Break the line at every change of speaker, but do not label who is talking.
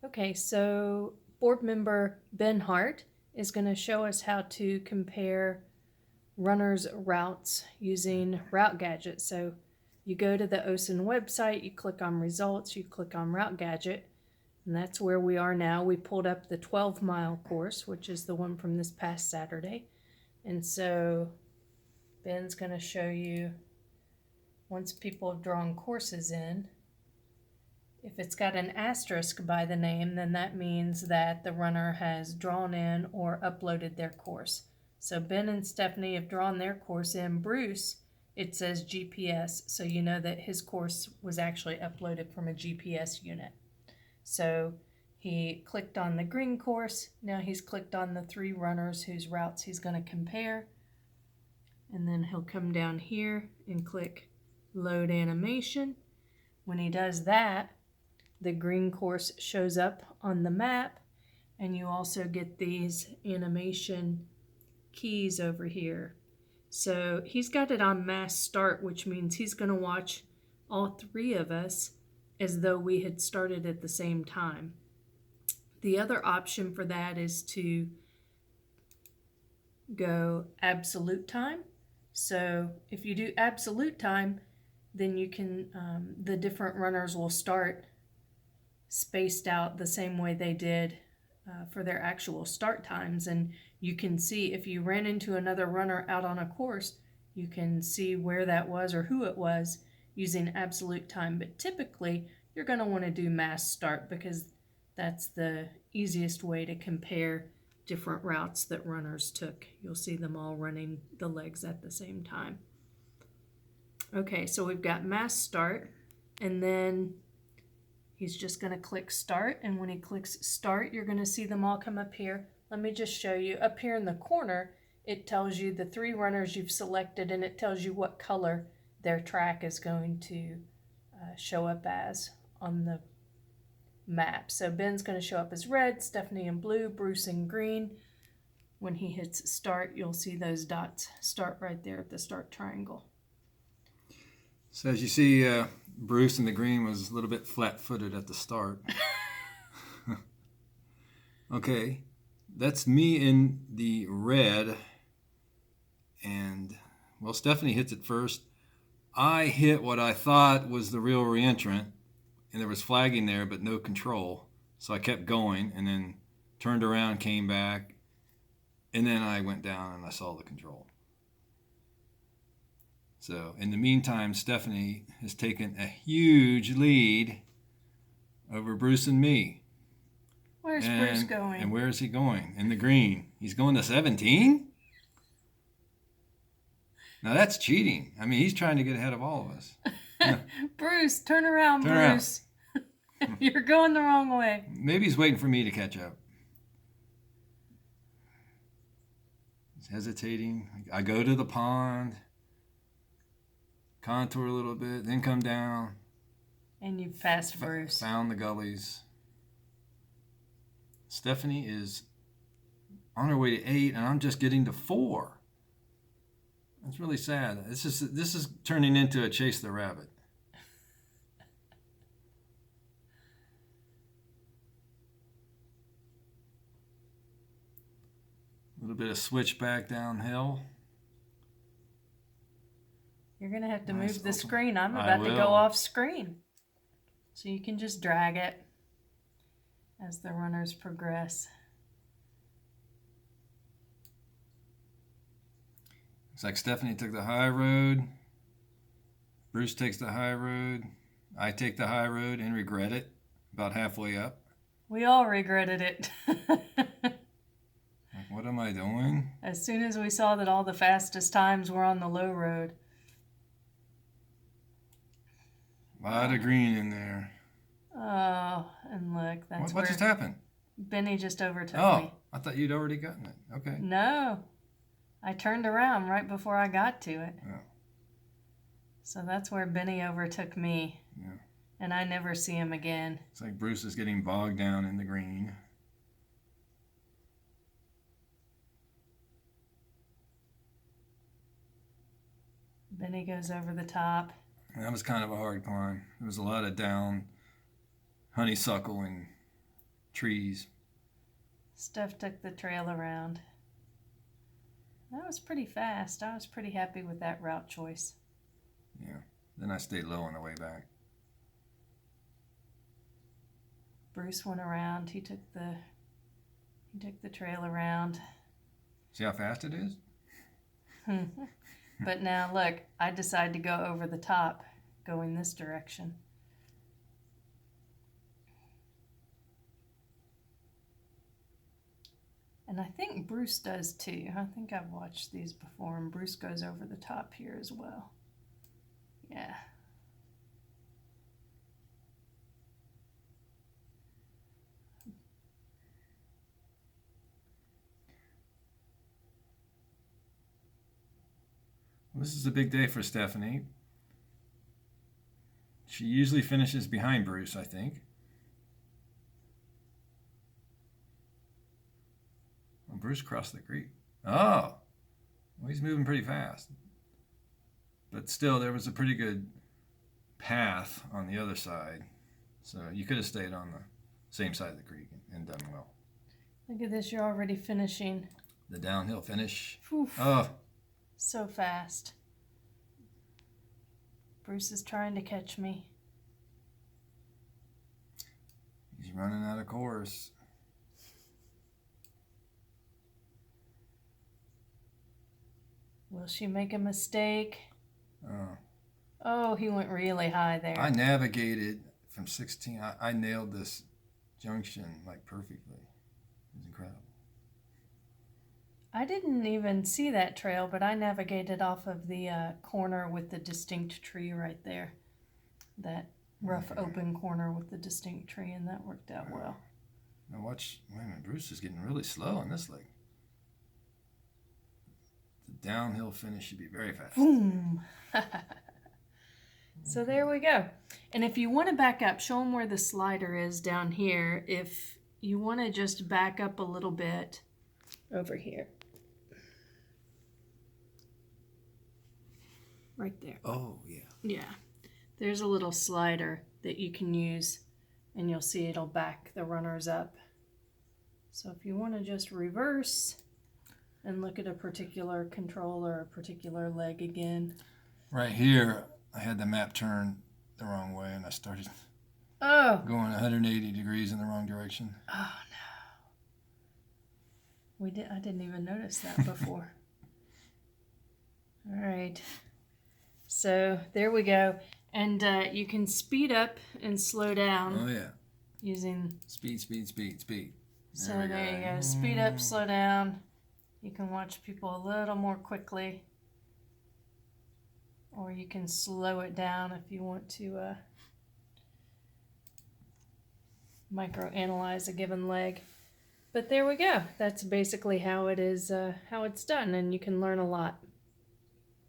Okay, so board member Ben Hart is going to show us how to compare runners' routes using Route Gadget. So you go to the OSIN website, you click on results, you click on Route Gadget, and that's where we are now. We pulled up the 12-mile course, which is the one from this past Saturday. And so Ben's going to show you, once people have drawn courses in, if it's got an asterisk by the name, then that means that the runner has drawn in or uploaded their course. So Ben and Stephanie have drawn their course in. Bruce, it says GPS, so you know that his course was actually uploaded from a GPS unit. So he clicked on the green course. Now he's clicked on the 3 runners whose routes he's going to compare. And then he'll come down here and click Load Animation. When he does that, the green course shows up on the map, and you also get these animation keys over here. So he's got it on mass start, which means he's going to watch all 3 of us as though we had started at the same time. The other option for that is to go absolute time. So if you do absolute time, then you can, the different runners will start spaced out the same way they did for their actual start times. And you can see if you ran into another runner out on a course, you can see where that was or who it was using absolute time. But typically you're going to want to do mass start because that's the easiest way to compare different routes that runners took. You'll see them all running the legs at the same time. Okay, so we've got mass start, and then he's just going to click start, and when he clicks start, you're going to see them all come up here. Let me just show you. Up here in the corner, it tells you the 3 runners you've selected, and it tells you what color their track is going to show up as on the map. So Ben's going to show up as red, Stephanie in blue, Bruce in green. When he hits start, you'll see those dots start right there at the start triangle.
So as you see, Bruce in the green was a little bit flat-footed at the start. Okay, that's me in the red. And, well, Stephanie hits it first. I hit what I thought was the real reentrant, and there was flagging there, but no control. So I kept going and then turned around, came back, and then I went down and I saw the control. So in the meantime, Stephanie has taken a huge lead over Bruce and me.
Where's Bruce going?
And where is he going? In the green. He's going to 17? Now that's cheating. I mean, he's trying to get ahead of all of us. Yeah.
Bruce, turn around, Bruce. You're going the wrong way.
Maybe he's waiting for me to catch up. He's hesitating. I go to the pond, contour a little bit, then come down.
And you passed Bruce.
Found the gullies. Stephanie is on her way to 8, and I'm just getting to 4. That's really sad. This is turning into a chase the rabbit. A little bit of switchback downhill.
You're going to have to move the screen. I'm about to go off screen. So you can just drag it as the runners progress.
Looks like Stephanie took the high road. Bruce takes the high road. I take the high road and regret it about halfway up.
We all regretted it.
Like, what am I doing?
As soon as we saw that all the fastest times were on the low road.
A lot of green in there.
Oh, and look, that's
what just happened?
Benny just overtook me.
Oh, I thought you'd already gotten it. Okay.
No, I turned around right before I got to it.
Yeah.
So that's where Benny overtook me.
Yeah.
And I never see him again.
It's like Bruce is getting bogged down in the green.
Benny goes over the top.
That was kind of a hard climb. There was a lot of down honeysuckle and trees.
Steph took the trail around. That was pretty fast. I was pretty happy with that route choice.
Yeah. Then I stayed low on the way back.
Bruce went around. He took the trail around.
See how fast it is?
But now look, I decide to go over the top, going this direction. And I think Bruce does too. I think I've watched these before, and Bruce goes over the top here as well. Yeah.
This is a big day for Stephanie. She usually finishes behind Bruce, I think. Well, Bruce crossed the creek. Oh, well, he's moving pretty fast. But still, there was a pretty good path on the other side. So you could have stayed on the same side of the creek and done well.
Look at this, you're already finishing.
The downhill finish.
Oof.
Oh,
So fast. Bruce is trying to catch me.
he's running out of course.
Will she make a mistake?
Oh.
Oh, he went really high there.
I navigated from 16. I nailed this junction like perfectly. It was incredible.
I didn't even see that trail, but I navigated off of the corner with the distinct tree right there. That rough open corner with the distinct tree, and that worked out well.
Now watch, wait a minute, Bruce is getting really slow on this leg. The downhill finish should be very fast.
Boom! So there we go. And if you want to back up, show them where the slider is down here. If you want to just back up a little bit over here. Right there.
Oh, yeah.
Yeah. There's a little slider that you can use, and you'll see it'll back the runners up. So if you want to just reverse and look at a particular control or a particular leg again.
Right here, I had the map turned the wrong way, and I started
Oh!
going 180 degrees in the wrong direction.
Oh no. I didn't even notice that before. All right. So there we go. And you can speed up and slow down.
Oh, yeah.
Using...
Speed, speed, speed, speed.
So there you go. Speed up, slow down. You can watch people a little more quickly. Or you can slow it down if you want to microanalyze a given leg. But there we go. That's basically how it is, how it's done, and you can learn a lot.